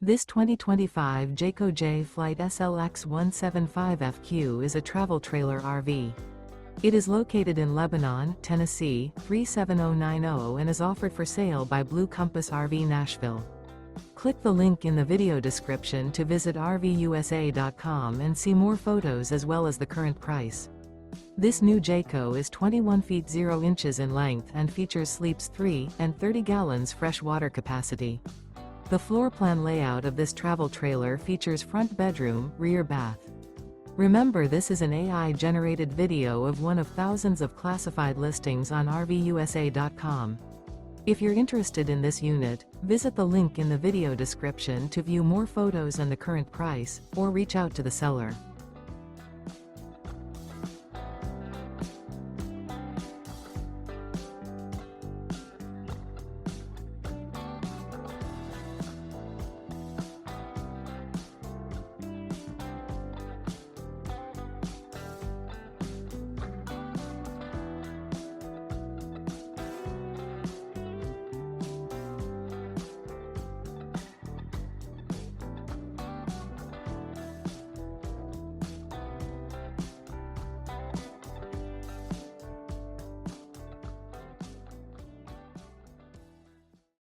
This 2025 Jayco Jay Flight SLX 175FQ is a travel trailer RV. It is located in Lebanon, Tennessee, 37090 and is offered for sale by Blue Compass RV Nashville. Click the link in the video description to visit RVUSA.com and see more photos as well as the current price. This new Jayco is 21 feet 0 inches in length and features sleeps 3 and 30 gallons fresh water capacity. The floor plan layout of this travel trailer features front bedroom, rear bath. Remember, this is an AI-generated video of one of thousands of classified listings on RVUSA.com. If you're interested in this unit, visit the link in the video description to view more photos and the current price, or reach out to the seller.